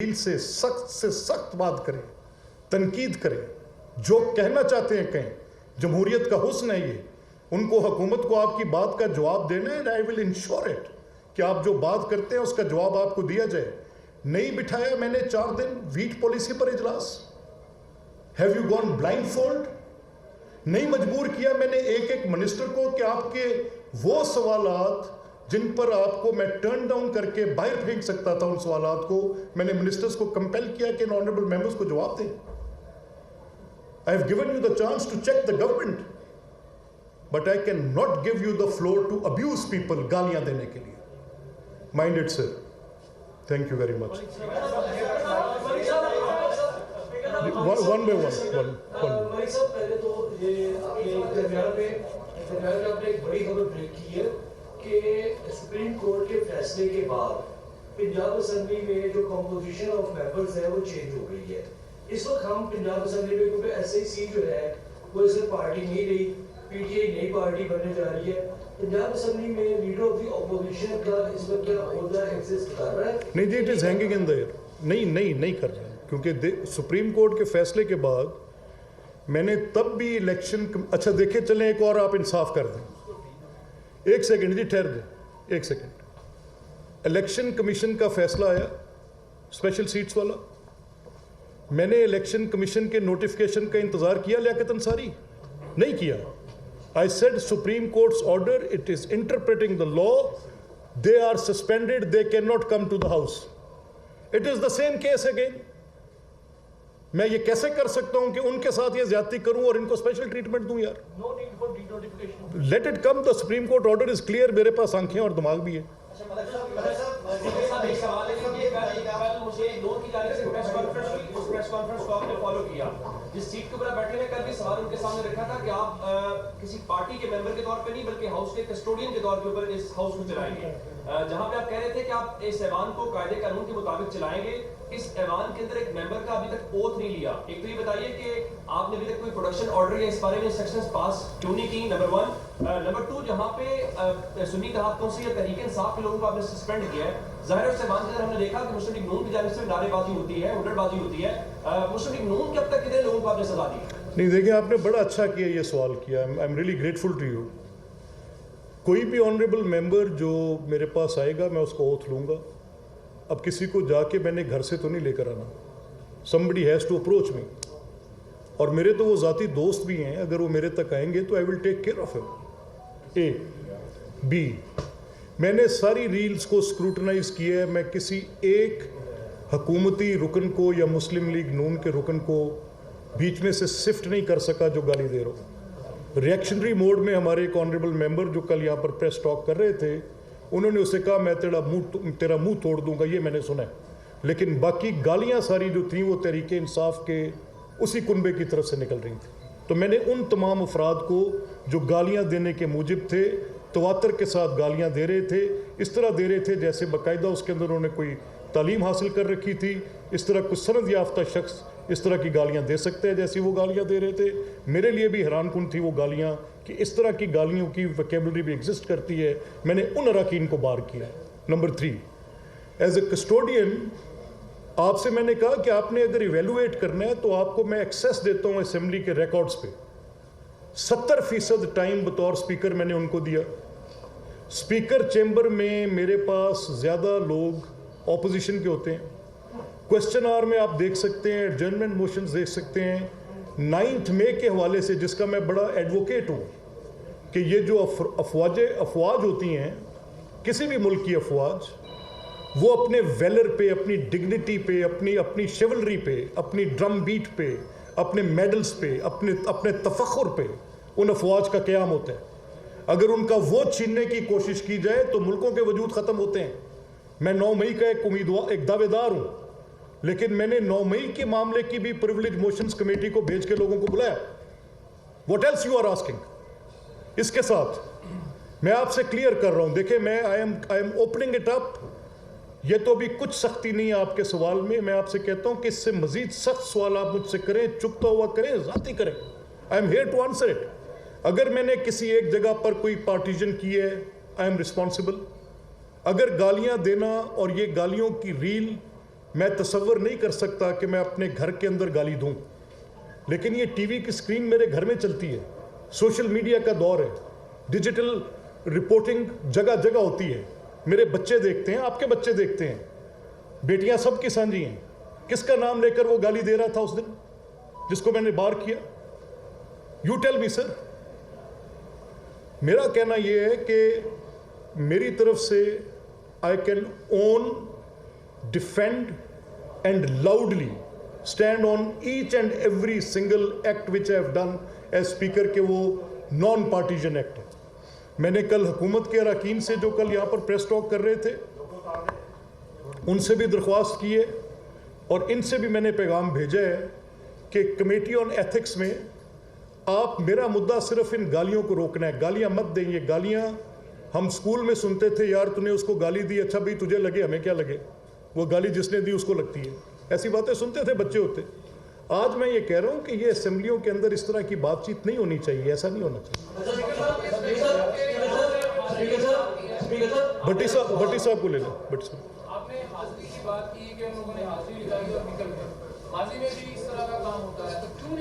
दिल से सख्त बात करें, तनकीद करें, जो कहना चाहते हैं कहें। जमहूरियत का हुस्न है ये। उनको, हुकूमत को आपकी बात का जवाब देना है। आई विल इंश्योर इट कि आप जो बात करते हैं उसका जवाब आपको दिया जाए। नहीं बिठाया मैंने 4 दिन वीट पॉलिसी पर इजलास। Have you gone blindfold? नहीं मजबूर किया मैंने एक एक मिनिस्टर को कि आपके वो सवालात जिन पर आपको मैं टर्न डाउन करके बाहर फेंक सकता था, उन सवालात को मैंने मिनिस्टर्स को कंपेल किया कि ऑनरेबल मेंबर्स को जवाब दें। I have given you the chance to check the government, but I can not give you the floor to abuse people, गालियां देने के लिए। Mind it sir. Thank you very much. One by one. पहले तो ये आपने एक बड़ी खबर ब्रेक की है कि सुप्रीम कोर्ट के फैसले के बाद पंजाब असेंबली में जो कंपोजिशन ऑफ मेंबर्स है वो चेंज हो गई है। इस वक्त हम पंजाब असेंबली में, क्योंकि एसआईसी जो है वो इसे पार्टी नहीं रही, पीटीआई नई पार्टी बनने जा रही है। पंजाब असेंबली में लीडर ऑफ द ऑपोजिशन का इस वक्त क्या ओहदा एग्जिस्ट कर रहा है? नहीं जी, it is hanging in the air. नहीं कर रहा है, क्योंकि सुप्रीम कोर्ट के फैसले के बाद मैंने तब भी इलेक्शन। अच्छा देखे चलें, एक और आप इंसाफ कर दें। एक सेकंड जी, ठहर दें एक सेकंड। इलेक्शन कमीशन का फैसला आया स्पेशल सीट्स वाला। मैंने इलेक्शन कमीशन के नोटिफिकेशन का इंतजार किया लियाकत अंसारी? नहीं किया। I said Supreme Court's order, it is interpreting the law, they are suspended, they can not come to the house. It is the same case again. मैं ये कैसे कर सकता हूं कि उनके साथ ये ज्यादती करूं और इनको स्पेशल ट्रीटमेंट दूं यार? No need for denotification. Let it come. The Supreme Court order is clear. मेरे पास आंखें और दिमाग भी है। जिस सीट के ऊपर बैठे हैं, कल भी सवाल उनके सामने रखा था कि आप किसी पार्टी के मेंबर के तौर पे नहीं बल्कि हाउस के कस्टोडियन के तौर के ऊपर इस हाउस को चलाएंगे। जहां पे आप कह रहे थे कि आप इस ऐवान को कायदे कानून के मुताबिक चलाएंगे। इस ऐवान के अंदर एक मेंबर का अभी तक ओथ नहीं लिया। एक तो ये बताइए कि आपने अभी तक कोई प्रोडक्शन ऑर्डर या इस बारे में इंस्ट्रक्शंस पास क्यों नहीं की, नंबर 1। नंबर 2, जहां पे सुन्नी तहफ़्फ़ुज़ से या तहरीक इंसाफ के लोगों को आपने सस्पेंड किया है, ज़ाहिर उस ऐवान के अंदर हमने देखा कि मुस्लिम लीग नून की जानिब से नारेबाजी होती है, हुड्डड़बाजी होती है। मुस्लिम लीग नून के अब तक कितने लोगों को आपने सजा दी? नहीं देखिए, आपने बड़ा अच्छा किया ये सवाल किया। I am really grateful to you. कोई भी ऑनरेबल मेंबर जो मेरे पास आएगा मैं उसको ओथ लूँगा। अब किसी को जाके मैंने घर से तो नहीं लेकर आना। Somebody has to approach me. और मेरे तो वो ज़ाती दोस्त भी हैं, अगर वो मेरे तक आएंगे तो I will take care of him. A B, मैंने सारी रील्स को स्क्रूटनाइज किया है। मैं किसी एक हकूमती रुकन को या मुस्लिम लीग नून के रुकन को बीच में से सिफ्ट नहीं कर सका जो गाली दे रहा हूँ। रिएक्शनरी मोड में हमारे एक ऑनरेबल मेंबर जो कल यहाँ पर प्रेस टॉक कर रहे थे, उन्होंने उससे कहा मैं तेरा मुंह तोड़ दूंगा, ये मैंने सुना है। लेकिन बाकी गालियाँ सारी जो थी वो तहरीके इंसाफ के उसी कुनबे की तरफ से निकल रही थी। तो मैंने उन तमाम अफराद को जो गालियाँ देने के मूजिब थे, तवातर के साथ गालियाँ दे रहे थे, इस तरह दे रहे थे जैसे बाकायदा उसके अंदर उन्होंने कोई तालीम हासिल कर रखी थी। इस तरह कुछ सनद याफ्ता शख्स इस तरह की गालियाँ दे सकते हैं जैसी वो गालियाँ दे रहे थे। मेरे लिए भी हैरानकुन थी वो गालियाँ कि इस तरह की गालियों की वोकैबुलरी भी एग्जिस्ट करती है। मैंने उन अरकान को बार किया। नंबर 3, एज ए कस्टोडियन आपसे मैंने कहा कि आपने अगर इवेलुएट करना है तो आपको मैं एक्सेस देता हूँ असेंबली के रिकॉर्ड्स पे। 70% टाइम बतौर स्पीकर मैंने उनको दिया। स्पीकर चेंबर में मेरे पास ज़्यादा लोग ऑपोजिशन के होते हैं। क्वेश्चन आवर में आप देख सकते हैं, एडजर्नमेंट मोशंस देख सकते हैं। 9 मई के हवाले से, जिसका मैं बड़ा एडवोकेट हूँ कि ये जो अफवाज होती हैं, किसी भी मुल्क की अफवाज, वो अपने वेलर पे, अपनी डिग्निटी पे, अपनी शेवलरी पे, अपनी ड्रम बीट पे, अपने मेडल्स पे, अपने तफख्खुर पे उन अफवाज का क़याम होता है। अगर उनका वो छीनने की कोशिश की जाए तो मुल्कों के वजूद ख़त्म होते हैं। मैं 9 मई का एक दावेदार हूँ, लेकिन मैंने 9 मई के मामले की भी प्रिविलेज मोशंस कमेटी को भेज के लोगों को बुलाया। What else you are asking? इसके साथ मैं आपसे क्लियर कर रहा हूँ, देखिए मैं I am opening it up. ये तो अभी कुछ सख्ती नहीं है आपके सवाल में। मैं आपसे कहता हूँ कि इससे मजीद सख्त सवाल आप मुझसे करें, चुपता हुआ करें, जाती करें। I am here to answer it. अगर मैंने किसी एक जगह पर कोई पार्टीजन की है, आई एम रिस्पॉन्सिबल। अगर गालियां देना और ये गालियों की रील मैं तसव्वुर नहीं कर सकता कि मैं अपने घर के अंदर गाली दूं, लेकिन ये टीवी की स्क्रीन मेरे घर में चलती है, सोशल मीडिया का दौर है, डिजिटल रिपोर्टिंग जगह जगह होती है, मेरे बच्चे देखते हैं, आपके बच्चे देखते हैं, बेटियां सबकी साझी हैं। किसका नाम लेकर वो गाली दे रहा था उस दिन जिसको मैंने बार किया? You tell me sir. मेरा कहना यह है कि मेरी तरफ से I can own, defend and loudly stand on each and every single act which I have done as speaker के वो नॉन पार्टीजन एक्ट है। मैंने कल हुकूमत के अरकान से जो कल यहाँ पर प्रेस टॉक कर रहे थे उनसे भी दरख्वास्त की है और इनसे भी मैंने पैगाम भेजा है कि कमेटी ऑन एथिक्स में आप, मेरा मुद्दा सिर्फ इन गालियों को रोकना है। गालियां मत दें। ये गालियां हम स्कूल में सुनते थे, यार तूने उसको गाली दी, अच्छा भाई तुझे लगे, हमें क्या लगे, वो गाली जिसने दी उसको लगती है, ऐसी बातें सुनते थे बच्चे होते। आज मैं ये कह रहा हूं कि ये असेंबलियों के अंदर इस तरह की बातचीत नहीं होनी चाहिए, ऐसा नहीं होना चाहिए। भट्टी साहब को ले लो। भट्टी साहब, आपने हाजिरी की बात की कि हम लोगों ने हाजिरी लगाई और निकल गए। माजी में भी इस तरह का काम होता है, तो क्यों